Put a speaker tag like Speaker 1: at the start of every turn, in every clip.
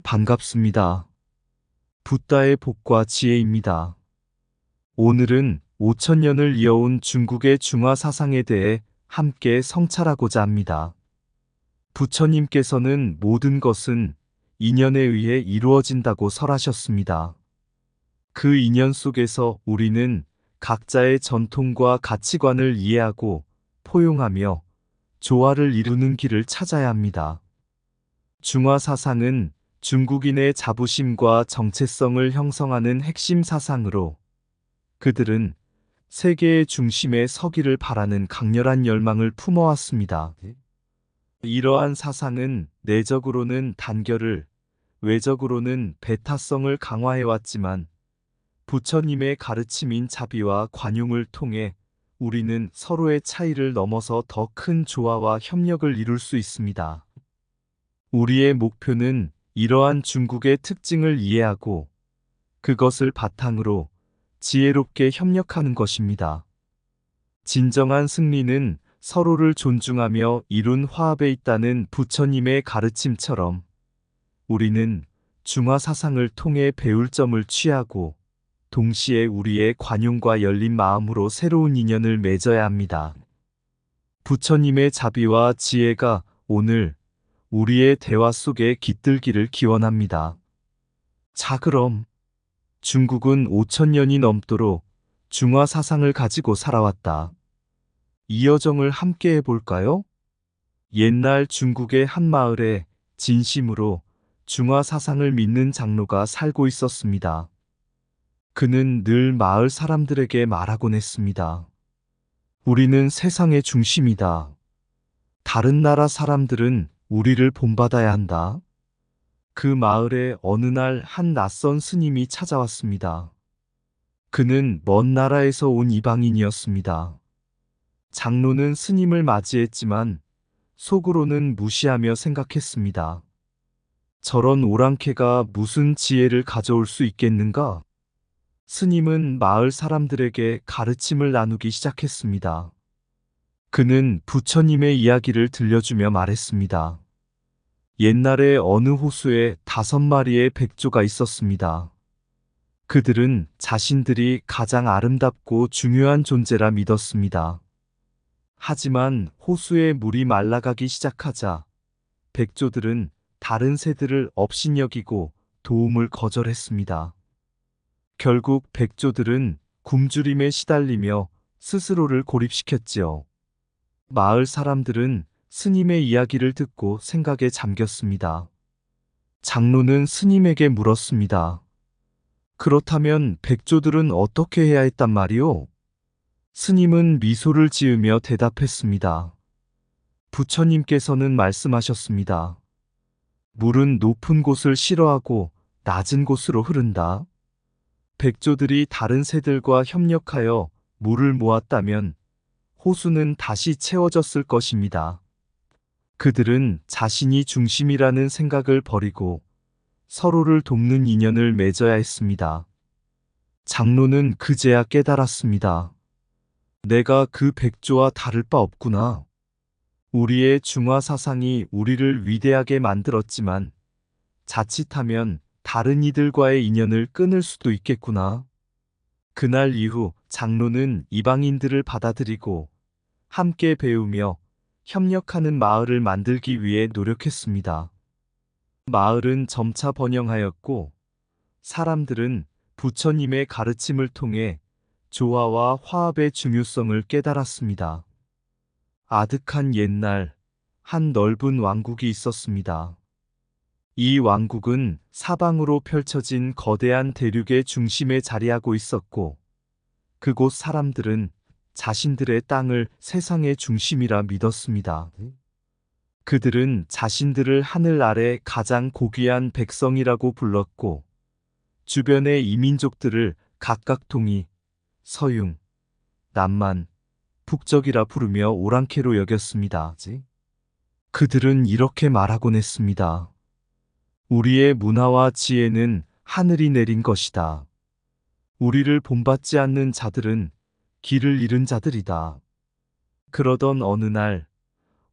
Speaker 1: 반갑습니다. 붓다의 복과 지혜입니다. 오늘은 5천년을 이어온 중국의 중화 사상에 대해 함께 성찰하고자 합니다. 부처님께서는 모든 것은 인연에 의해 이루어진다고 설하셨습니다. 그 인연 속에서 우리는 각자의 전통과 가치관을 이해하고 포용하며 조화를 이루는 길을 찾아야 합니다. 중화 사상은 중국인의 자부심과 정체성을 형성하는 핵심 사상으로 그들은 세계의 중심에 서기를 바라는 강렬한 열망을 품어왔습니다. 이러한 사상은 내적으로는 단결을, 외적으로는 배타성을 강화해왔지만 부처님의 가르침인 자비와 관용을 통해 우리는 서로의 차이를 넘어서 더 큰 조화와 협력을 이룰 수 있습니다. 우리의 목표는 이러한 중국의 특징을 이해하고 그것을 바탕으로 지혜롭게 협력하는 것입니다. 진정한 승리는 서로를 존중하며 이룬 화합에 있다는 부처님의 가르침처럼 우리는 중화 사상을 통해 배울 점을 취하고 동시에 우리의 관용과 열린 마음으로 새로운 인연을 맺어야 합니다. 부처님의 자비와 지혜가 오늘 우리의 대화 속에 깃들기를 기원합니다. 자, 그럼 중국은 5천년이 넘도록 중화 사상을 가지고 살아왔다. 이 여정을 함께 해볼까요? 옛날 중국의 한 마을에 진심으로 중화 사상을 믿는 장로가 살고 있었습니다. 그는 늘 마을 사람들에게 말하곤 했습니다. 우리는 세상의 중심이다. 다른 나라 사람들은 우리를 본받아야 한다. 그 마을에 어느 날 한 낯선 스님이 찾아왔습니다. 그는 먼 나라에서 온 이방인이었습니다. 장로는 스님을 맞이했지만 속으로는 무시하며 생각했습니다. 저런 오랑캐가 무슨 지혜를 가져올 수 있겠는가? 스님은 마을 사람들에게 가르침을 나누기 시작했습니다. 그는 부처님의 이야기를 들려주며 말했습니다. 옛날에 어느 호수에 5마리의 백조가 있었습니다. 그들은 자신들이 가장 아름답고 중요한 존재라 믿었습니다. 하지만 호수의 물이 말라가기 시작하자 백조들은 다른 새들을 업신여기고 도움을 거절했습니다. 결국 백조들은 굶주림에 시달리며 스스로를 고립시켰지요. 마을 사람들은 스님의 이야기를 듣고 생각에 잠겼습니다. 장로는 스님에게 물었습니다. 그렇다면 백조들은 어떻게 해야 했단 말이오? 스님은 미소를 지으며 대답했습니다. 부처님께서는 말씀하셨습니다. 물은 높은 곳을 싫어하고 낮은 곳으로 흐른다. 백조들이 다른 새들과 협력하여 물을 모았다면 호수는 다시 채워졌을 것입니다. 그들은 자신이 중심이라는 생각을 버리고 서로를 돕는 인연을 맺어야 했습니다. 장로는 그제야 깨달았습니다. 내가 그 백조와 다를 바 없구나. 우리의 중화 사상이 우리를 위대하게 만들었지만 자칫하면 다른 이들과의 인연을 끊을 수도 있겠구나. 그날 이후 장로는 이방인들을 받아들이고 함께 배우며 협력하는 마을을 만들기 위해 노력했습니다. 마을은 점차 번영하였고 사람들은 부처님의 가르침을 통해 조화와 화합의 중요성을 깨달았습니다. 아득한 옛날 한 넓은 왕국이 있었습니다. 이 왕국은 사방으로 펼쳐진 거대한 대륙의 중심에 자리하고 있었고 그곳 사람들은 자신들의 땅을 세상의 중심이라 믿었습니다. 그들은 자신들을 하늘 아래 가장 고귀한 백성이라고 불렀고 주변의 이민족들을 각각 동이, 서융, 남만, 북적이라 부르며 오랑캐로 여겼습니다. 그들은 이렇게 말하곤 했습니다. 우리의 문화와 지혜는 하늘이 내린 것이다. 우리를 본받지 않는 자들은 길을 잃은 자들이다. 그러던 어느 날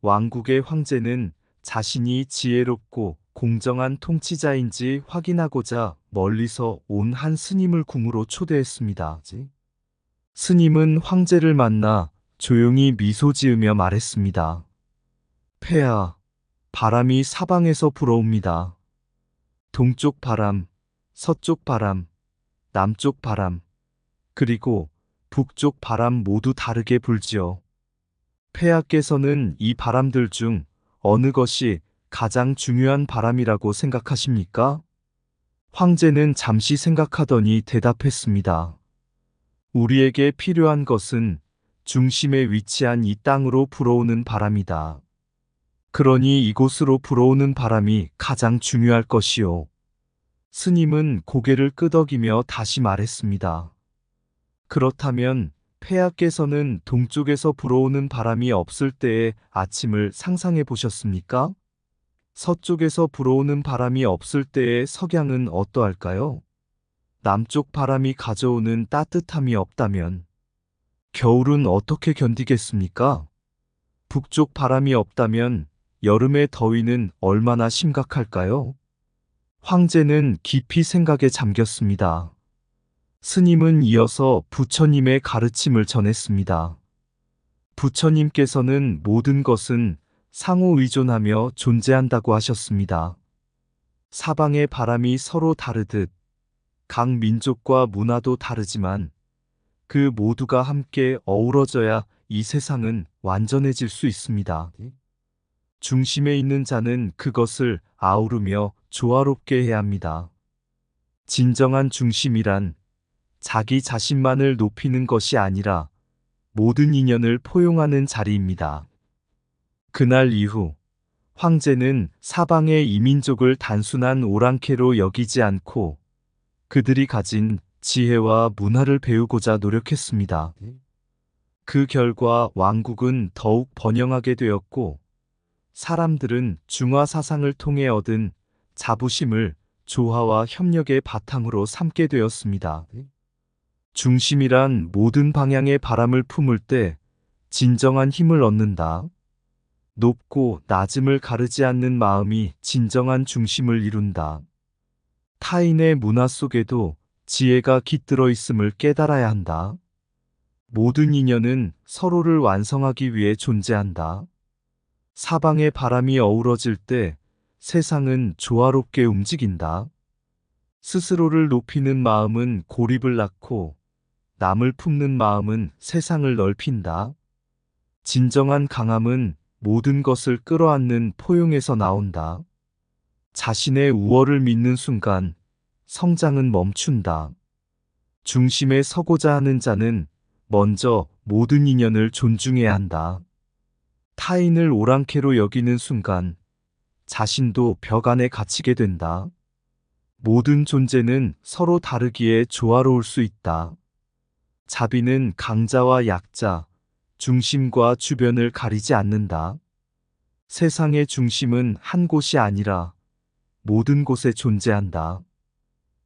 Speaker 1: 왕국의 황제는 자신이 지혜롭고 공정한 통치자인지 확인하고자 멀리서 온 한 스님을 궁으로 초대했습니다. 스님은 황제를 만나 조용히 미소 지으며 말했습니다. 폐하, 바람이 사방에서 불어옵니다. 동쪽 바람, 서쪽 바람, 남쪽 바람, 그리고 북쪽 바람 모두 다르게 불지요. 폐하께서는 이 바람들 중 어느 것이 가장 중요한 바람이라고 생각하십니까? 황제는 잠시 생각하더니 대답했습니다. 우리에게 필요한 것은 중심에 위치한 이 땅으로 불어오는 바람이다. 그러니 이곳으로 불어오는 바람이 가장 중요할 것이요. 스님은 고개를 끄덕이며 다시 말했습니다. 그렇다면 폐하께서는 동쪽에서 불어오는 바람이 없을 때의 아침을 상상해 보셨습니까? 서쪽에서 불어오는 바람이 없을 때의 석양은 어떠할까요? 남쪽 바람이 가져오는 따뜻함이 없다면 겨울은 어떻게 견디겠습니까? 북쪽 바람이 없다면 여름의 더위는 얼마나 심각할까요? 황제는 깊이 생각에 잠겼습니다. 스님은 이어서 부처님의 가르침을 전했습니다. 부처님께서는 모든 것은 상호 의존하며 존재한다고 하셨습니다. 사방의 바람이 서로 다르듯 각 민족과 문화도 다르지만 그 모두가 함께 어우러져야 이 세상은 완전해질 수 있습니다. 중심에 있는 자는 그것을 아우르며 조화롭게 해야 합니다. 진정한 중심이란 자기 자신만을 높이는 것이 아니라 모든 인연을 포용하는 자리입니다. 그날 이후 황제는 사방의 이민족을 단순한 오랑캐로 여기지 않고 그들이 가진 지혜와 문화를 배우고자 노력했습니다. 그 결과 왕국은 더욱 번영하게 되었고 사람들은 중화 사상을 통해 얻은 자부심을 조화와 협력의 바탕으로 삼게 되었습니다. 중심이란 모든 방향의 바람을 품을 때 진정한 힘을 얻는다. 높고 낮음을 가르지 않는 마음이 진정한 중심을 이룬다. 타인의 문화 속에도 지혜가 깃들어 있음을 깨달아야 한다. 모든 인연은 서로를 완성하기 위해 존재한다. 사방의 바람이 어우러질 때 세상은 조화롭게 움직인다. 스스로를 높이는 마음은 고립을 낳고 남을 품는 마음은 세상을 넓힌다. 진정한 강함은 모든 것을 끌어안는 포용에서 나온다. 자신의 우월을 믿는 순간 성장은 멈춘다. 중심에 서고자 하는 자는 먼저 모든 인연을 존중해야 한다. 타인을 오랑캐로 여기는 순간 자신도 벽 안에 갇히게 된다. 모든 존재는 서로 다르기에 조화로울 수 있다. 자비는 강자와 약자, 중심과 주변을 가리지 않는다. 세상의 중심은 한 곳이 아니라 모든 곳에 존재한다.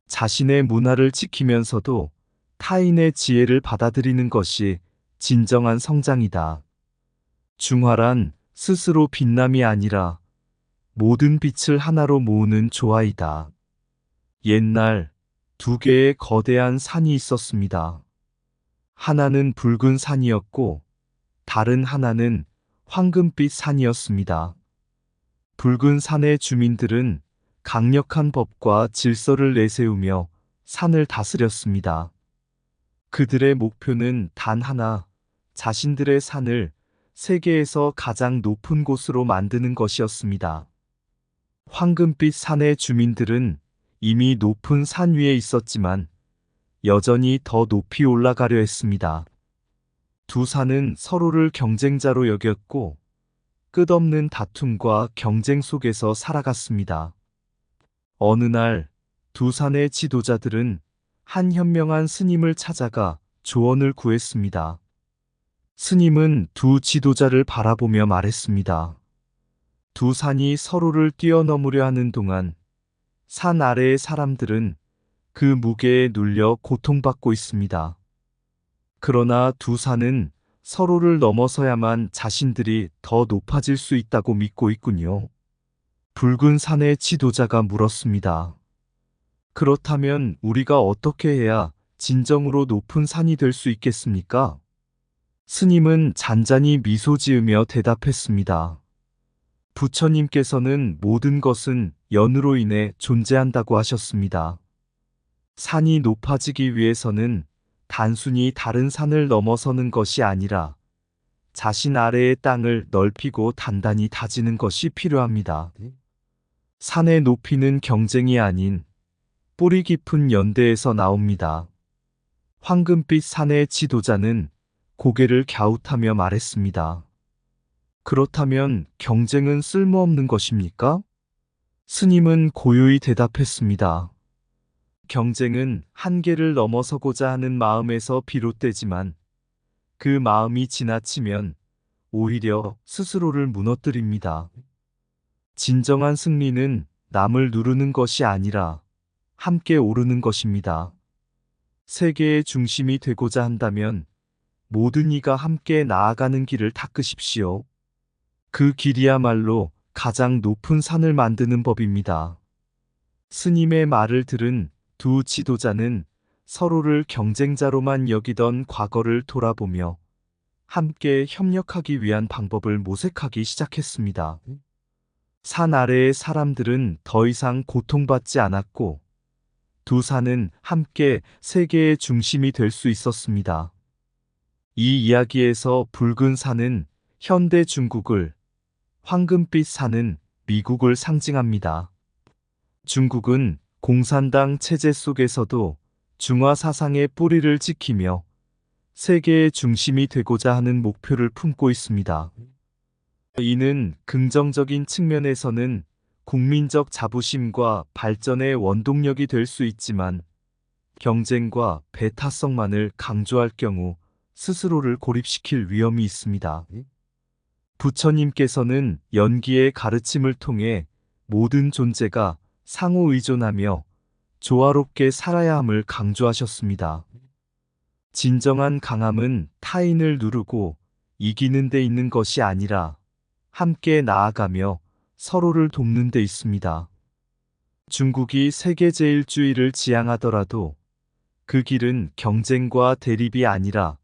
Speaker 1: 자신의 문화를 지키면서도 타인의 지혜를 받아들이는 것이 진정한 성장이다. 중화란 스스로 빛남이 아니라 모든 빛을 하나로 모으는 조화이다. 옛날 두 개의 거대한 산이 있었습니다. 하나는 붉은 산이었고 다른 하나는 황금빛 산이었습니다. 붉은 산의 주민들은 강력한 법과 질서를 내세우며 산을 다스렸습니다. 그들의 목표는 단 하나, 자신들의 산을 세계에서 가장 높은 곳으로 만드는 것이었습니다. 황금빛 산의 주민들은 이미 높은 산 위에 있었지만 여전히 더 높이 올라가려 했습니다. 두 산은 서로를 경쟁자로 여겼고 끝없는 다툼과 경쟁 속에서 살아갔습니다. 어느 날 두 산의 지도자들은 한 현명한 스님을 찾아가 조언을 구했습니다. 스님은 두 지도자를 바라보며 말했습니다. 두 산이 서로를 뛰어넘으려 하는 동안 산 아래의 사람들은 그 무게에 눌려 고통받고 있습니다. 그러나 두 산은 서로를 넘어서야만 자신들이 더 높아질 수 있다고 믿고 있군요. 붉은 산의 지도자가 물었습니다. 그렇다면 우리가 어떻게 해야 진정으로 높은 산이 될 수 있겠습니까? 스님은 잔잔히 미소 지으며 대답했습니다. 부처님께서는 모든 것은 연으로 인해 존재한다고 하셨습니다. 산이 높아지기 위해서는 단순히 다른 산을 넘어서는 것이 아니라 자신 아래의 땅을 넓히고 단단히 다지는 것이 필요합니다. 산의 높이는 경쟁이 아닌 뿌리 깊은 연대에서 나옵니다. 황금빛 산의 지도자는 고개를 갸웃하며 말했습니다. 그렇다면 경쟁은 쓸모없는 것입니까? 스님은 고요히 대답했습니다. 경쟁은 한계를 넘어서고자 하는 마음에서 비롯되지만 그 마음이 지나치면 오히려 스스로를 무너뜨립니다. 진정한 승리는 남을 누르는 것이 아니라 함께 오르는 것입니다. 세계의 중심이 되고자 한다면 모든 이가 함께 나아가는 길을 닦으십시오. 그 길이야말로 가장 높은 산을 만드는 법입니다. 스님의 말을 들은 두 지도자는 서로를 경쟁자로만 여기던 과거를 돌아보며 함께 협력하기 위한 방법을 모색하기 시작했습니다. 산 아래의 사람들은 더 이상 고통받지 않았고 두 산은 함께 세계의 중심이 될 수 있었습니다. 이 이야기에서 붉은 산은 현대 중국을, 황금빛 산은 미국을 상징합니다. 중국은 공산당 체제 속에서도 중화 사상의 뿌리를 지키며 세계의 중심이 되고자 하는 목표를 품고 있습니다. 이는 긍정적인 측면에서는 국민적 자부심과 발전의 원동력이 될 수 있지만 경쟁과 배타성만을 강조할 경우 스스로를 고립시킬 위험이 있습니다. 부처님께서는 연기의 가르침을 통해 모든 존재가 상호 의존하며 조화롭게 살아야 함을 강조하셨습니다. 진정한 강함은 타인을 누르고 이기는 데 있는 것이 아니라 함께 나아가며 서로를 돕는 데 있습니다. 중국이 세계제일주의를 지향하더라도 그 길은 경쟁과 대립이 아니라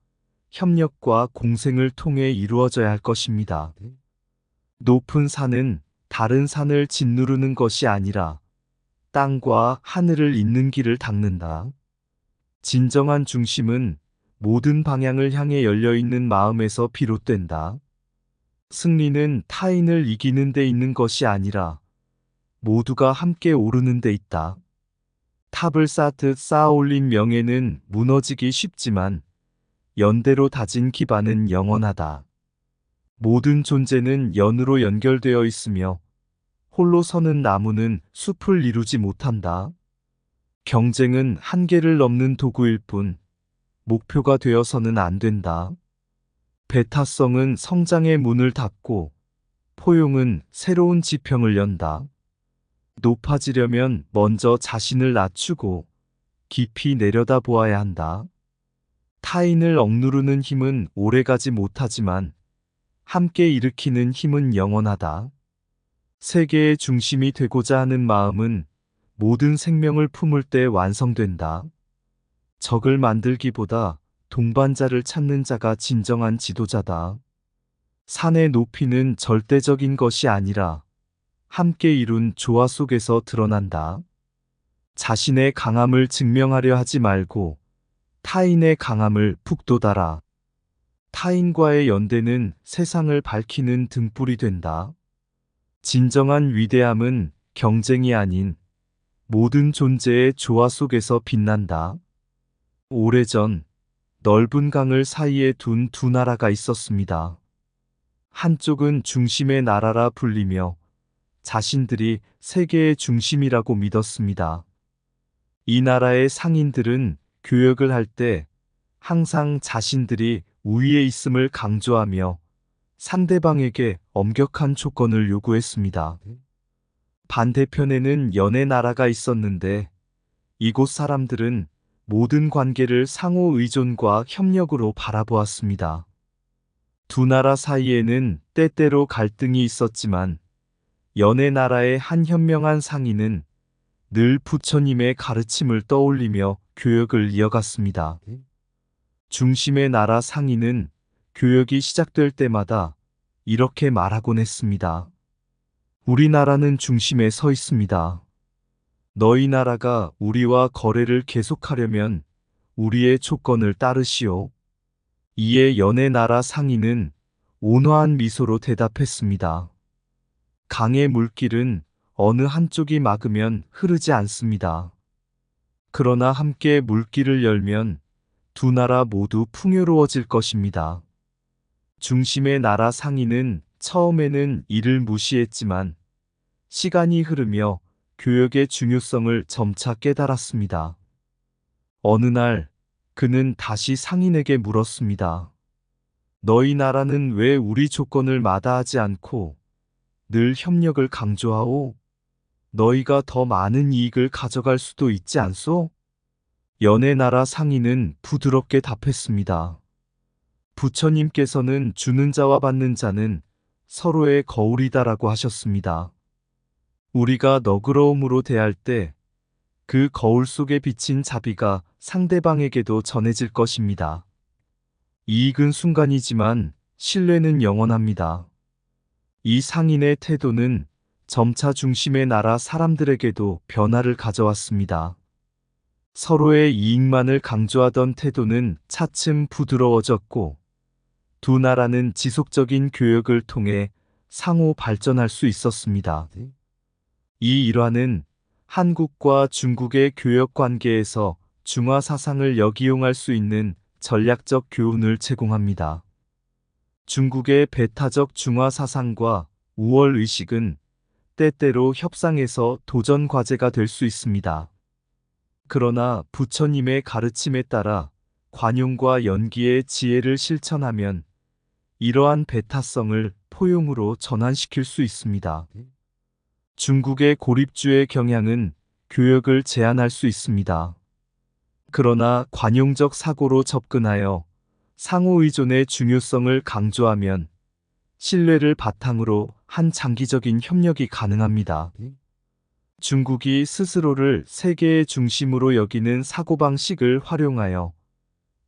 Speaker 1: 협력과 공생을 통해 이루어져야 할 것입니다. 높은 산은 다른 산을 짓누르는 것이 아니라 땅과 하늘을 잇는 길을 닦는다. 진정한 중심은 모든 방향을 향해 열려있는 마음에서 비롯된다. 승리는 타인을 이기는 데 있는 것이 아니라 모두가 함께 오르는 데 있다. 탑을 쌓듯 쌓아올린 명예는 무너지기 쉽지만 연대로 다진 기반은 영원하다. 모든 존재는 연으로 연결되어 있으며 홀로 서는 나무는 숲을 이루지 못한다. 경쟁은 한계를 넘는 도구일 뿐 목표가 되어서는 안 된다. 배타성은 성장의 문을 닫고 포용은 새로운 지평을 연다. 높아지려면 먼저 자신을 낮추고 깊이 내려다 보아야 한다. 타인을 억누르는 힘은 오래가지 못하지만 함께 일으키는 힘은 영원하다. 세계의 중심이 되고자 하는 마음은 모든 생명을 품을 때 완성된다. 적을 만들기보다 동반자를 찾는 자가 진정한 지도자다. 산의 높이는 절대적인 것이 아니라 함께 이룬 조화 속에서 드러난다. 자신의 강함을 증명하려 하지 말고 타인의 강함을 북돋아라. 타인과의 연대는 세상을 밝히는 등불이 된다. 진정한 위대함은 경쟁이 아닌 모든 존재의 조화 속에서 빛난다. 오래전 넓은 강을 사이에 둔 두 나라가 있었습니다. 한쪽은 중심의 나라라 불리며 자신들이 세계의 중심이라고 믿었습니다. 이 나라의 상인들은 교역을 할 때 항상 자신들이 우위에 있음을 강조하며 상대방에게 엄격한 조건을 요구했습니다. 반대편에는 연의 나라가 있었는데 이곳 사람들은 모든 관계를 상호 의존과 협력으로 바라보았습니다. 두 나라 사이에는 때때로 갈등이 있었지만 연해 나라의 한 현명한 상인은 늘 부처님의 가르침을 떠올리며 교역을 이어갔습니다. 중심의 나라 상인은 교역이 시작될 때마다 이렇게 말하곤 했습니다. 우리나라는 중심에 서 있습니다. 너희 나라가 우리와 거래를 계속하려면 우리의 조건을 따르시오. 이에 연해 나라 상인은 온화한 미소로 대답했습니다. 강의 물길은 어느 한쪽이 막으면 흐르지 않습니다. 그러나 함께 물길을 열면 두 나라 모두 풍요로워질 것입니다. 중심의 나라 상인은 처음에는 이를 무시했지만 시간이 흐르며 교역의 중요성을 점차 깨달았습니다. 어느 날 그는 다시 상인에게 물었습니다. 너희 나라는 왜 우리 조건을 마다하지 않고 늘 협력을 강조하오? 너희가 더 많은 이익을 가져갈 수도 있지 않소? 연해 나라 상인은 부드럽게 답했습니다. 부처님께서는 주는 자와 받는 자는 서로의 거울이다라고 하셨습니다. 우리가 너그러움으로 대할 때 그 거울 속에 비친 자비가 상대방에게도 전해질 것입니다. 이익은 순간이지만 신뢰는 영원합니다. 이 상인의 태도는 점차 중심의 나라 사람들에게도 변화를 가져왔습니다. 서로의 이익만을 강조하던 태도는 차츰 부드러워졌고 두 나라는 지속적인 교역을 통해 상호 발전할 수 있었습니다. 이 일화는 한국과 중국의 교역 관계에서 중화 사상을 역이용할 수 있는 전략적 교훈을 제공합니다. 중국의 배타적 중화 사상과 우월 의식은 때때로 협상에서 도전 과제가 될 수 있습니다. 그러나 부처님의 가르침에 따라 관용과 연기의 지혜를 실천하면 이러한 배타성을 포용으로 전환시킬 수 있습니다. 중국의 고립주의 경향은 교역을 제한할 수 있습니다. 그러나 관용적 사고로 접근하여 상호 의존의 중요성을 강조하면 신뢰를 바탕으로 한 장기적인 협력이 가능합니다. 중국이 스스로를 세계의 중심으로 여기는 사고방식을 활용하여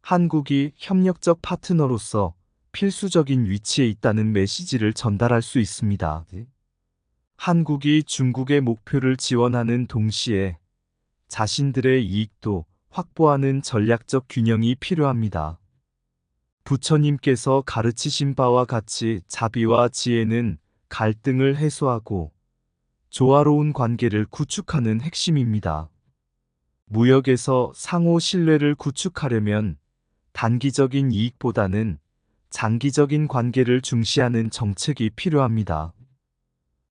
Speaker 1: 한국이 협력적 파트너로서 필수적인 위치에 있다는 메시지를 전달할 수 있습니다. 한국이 중국의 목표를 지원하는 동시에 자신들의 이익도 확보하는 전략적 균형이 필요합니다. 부처님께서 가르치신 바와 같이 자비와 지혜는 갈등을 해소하고 조화로운 관계를 구축하는 핵심입니다. 무역에서 상호 신뢰를 구축하려면 단기적인 이익보다는 장기적인 관계를 중시하는 정책이 필요합니다.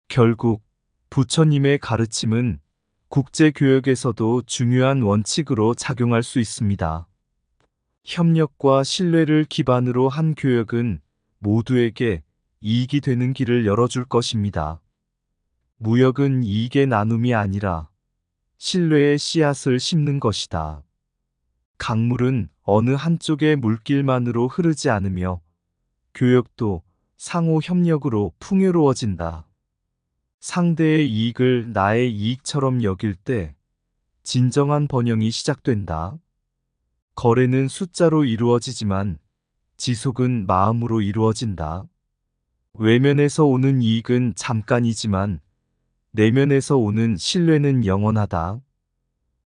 Speaker 1: 결국 부처님의 가르침은 국제교역에서도 중요한 원칙으로 작용할 수 있습니다. 협력과 신뢰를 기반으로 한 교역은 모두에게 이익이 되는 길을 열어줄 것입니다. 무역은 이익의 나눔이 아니라 신뢰의 씨앗을 심는 것이다. 강물은 어느 한쪽의 물길만으로 흐르지 않으며 교역도 상호 협력으로 풍요로워진다. 상대의 이익을 나의 이익처럼 여길 때 진정한 번영이 시작된다. 거래는 숫자로 이루어지지만 지속은 마음으로 이루어진다. 외면에서 오는 이익은 잠깐이지만 내면에서 오는 신뢰는 영원하다.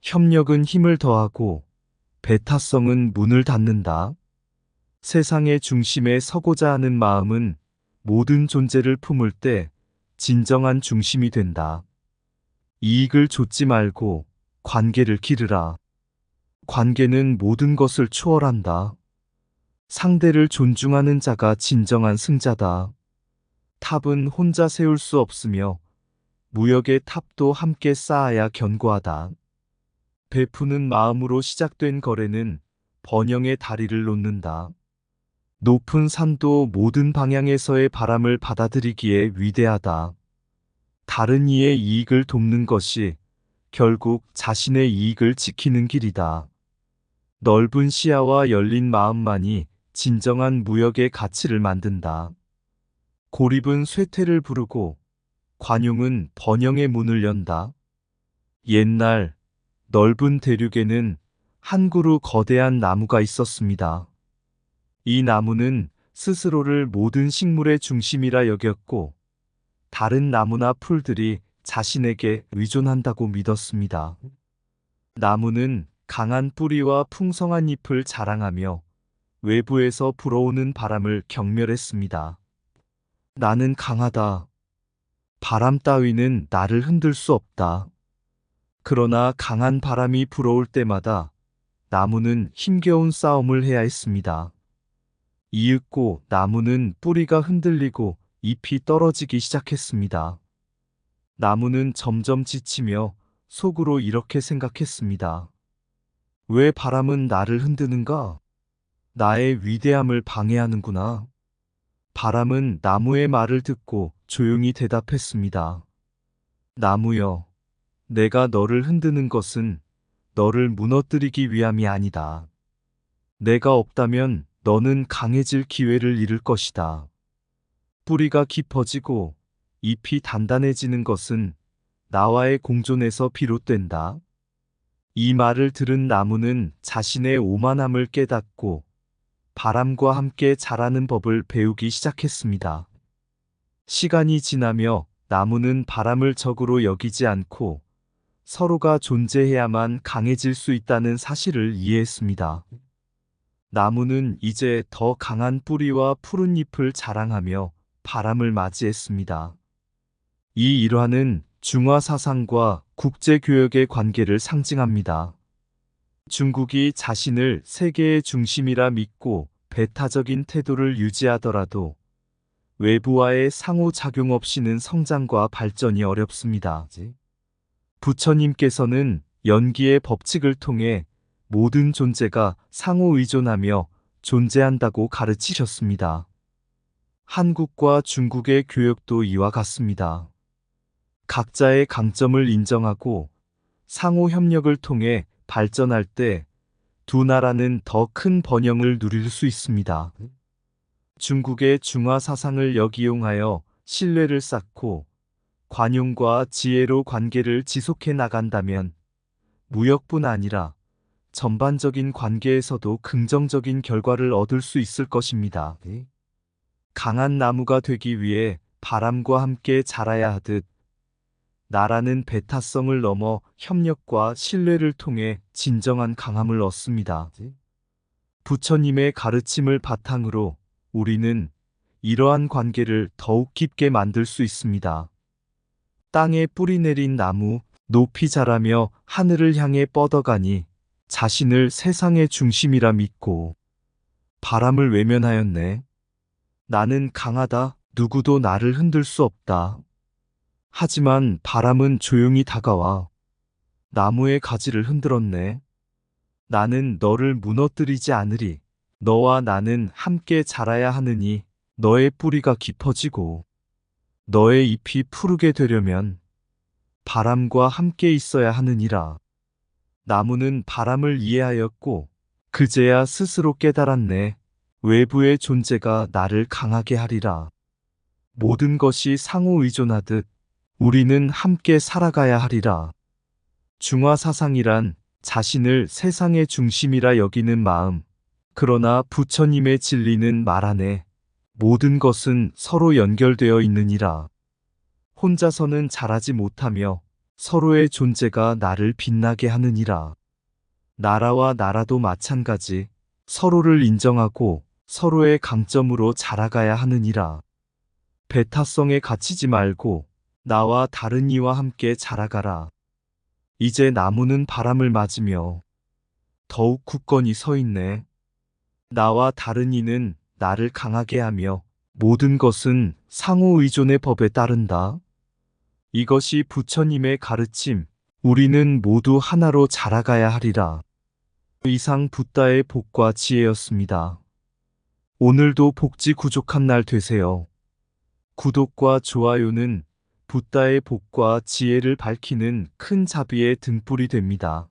Speaker 1: 협력은 힘을 더하고 배타성은 문을 닫는다. 세상의 중심에 서고자 하는 마음은 모든 존재를 품을 때 진정한 중심이 된다. 이익을 좇지 말고 관계를 기르라. 관계는 모든 것을 초월한다. 상대를 존중하는 자가 진정한 승자다. 탑은 혼자 세울 수 없으며 무역의 탑도 함께 쌓아야 견고하다. 베푸는 마음으로 시작된 거래는 번영의 다리를 놓는다. 높은 산도 모든 방향에서의 바람을 받아들이기에 위대하다. 다른 이의 이익을 돕는 것이 결국 자신의 이익을 지키는 길이다. 넓은 시야와 열린 마음만이 진정한 무역의 가치를 만든다. 고립은 쇠퇴를 부르고 관용은 번영의 문을 연다. 옛날 넓은 대륙에는 한 그루 거대한 나무가 있었습니다. 이 나무는 스스로를 모든 식물의 중심이라 여겼고, 다른 나무나 풀들이 자신에게 의존한다고 믿었습니다. 나무는 강한 뿌리와 풍성한 잎을 자랑하며 외부에서 불어오는 바람을 경멸했습니다. 나는 강하다. 바람 따위는 나를 흔들 수 없다. 그러나 강한 바람이 불어올 때마다 나무는 힘겨운 싸움을 해야 했습니다. 이윽고 나무는 뿌리가 흔들리고 잎이 떨어지기 시작했습니다. 나무는 점점 지치며 속으로 이렇게 생각했습니다. 왜 바람은 나를 흔드는가? 나의 위대함을 방해하는구나. 바람은 나무의 말을 듣고 조용히 대답했습니다. 나무여, 내가 너를 흔드는 것은 너를 무너뜨리기 위함이 아니다. 내가 없다면 너는 강해질 기회를 잃을 것이다. 뿌리가 깊어지고 잎이 단단해지는 것은 나와의 공존에서 비롯된다. 이 말을 들은 나무는 자신의 오만함을 깨닫고 바람과 함께 자라는 법을 배우기 시작했습니다. 시간이 지나며 나무는 바람을 적으로 여기지 않고 서로가 존재해야만 강해질 수 있다는 사실을 이해했습니다. 나무는 이제 더 강한 뿌리와 푸른 잎을 자랑하며 바람을 맞이했습니다. 이 일화는 중화 사상과 국제교역의 관계를 상징합니다. 중국이 자신을 세계의 중심이라 믿고 배타적인 태도를 유지하더라도 외부와의 상호작용 없이는 성장과 발전이 어렵습니다. 부처님께서는 연기의 법칙을 통해 모든 존재가 상호 의존하며 존재한다고 가르치셨습니다. 한국과 중국의 교역도 이와 같습니다. 각자의 강점을 인정하고 상호 협력을 통해 발전할 때 두 나라는 더 큰 번영을 누릴 수 있습니다. 중국의 중화 사상을 역이용하여 신뢰를 쌓고 관용과 지혜로 관계를 지속해 나간다면 무역뿐 아니라 전반적인 관계에서도 긍정적인 결과를 얻을 수 있을 것입니다. 강한 나무가 되기 위해 바람과 함께 자라야 하듯 나라는 배타성을 넘어 협력과 신뢰를 통해 진정한 강함을 얻습니다. 부처님의 가르침을 바탕으로 우리는 이러한 관계를 더욱 깊게 만들 수 있습니다. 땅에 뿌리 내린 나무, 높이 자라며 하늘을 향해 뻗어가니 자신을 세상의 중심이라 믿고 바람을 외면하였네. 나는 강하다. 누구도 나를 흔들 수 없다. 하지만 바람은 조용히 다가와 나무의 가지를 흔들었네. 나는 너를 무너뜨리지 않으리. 너와 나는 함께 자라야 하느니 너의 뿌리가 깊어지고 너의 잎이 푸르게 되려면 바람과 함께 있어야 하느니라. 나무는 바람을 이해하였고 그제야 스스로 깨달았네. 외부의 존재가 나를 강하게 하리라. 모든 것이 상호 의존하듯 우리는 함께 살아가야 하리라. 중화 사상이란 자신을 세상의 중심이라 여기는 마음. 그러나 부처님의 진리는 말하네. 모든 것은 서로 연결되어 있느니라. 혼자서는 자라지 못하며 서로의 존재가 나를 빛나게 하느니라. 나라와 나라도 마찬가지. 서로를 인정하고 서로의 강점으로 자라가야 하느니라. 배타성에 갇히지 말고 나와 다른 이와 함께 자라가라. 이제 나무는 바람을 맞으며 더욱 굳건히 서 있네. 나와 다른 이는 나를 강하게 하며 모든 것은 상호 의존의 법에 따른다. 이것이 부처님의 가르침. 우리는 모두 하나로 자라가야 하리라. 이상 붓다의 복과 지혜였습니다. 오늘도 복지 구족한 날 되세요. 구독과 좋아요는 붓다의 복과 지혜를 밝히는 큰 자비의 등불이 됩니다.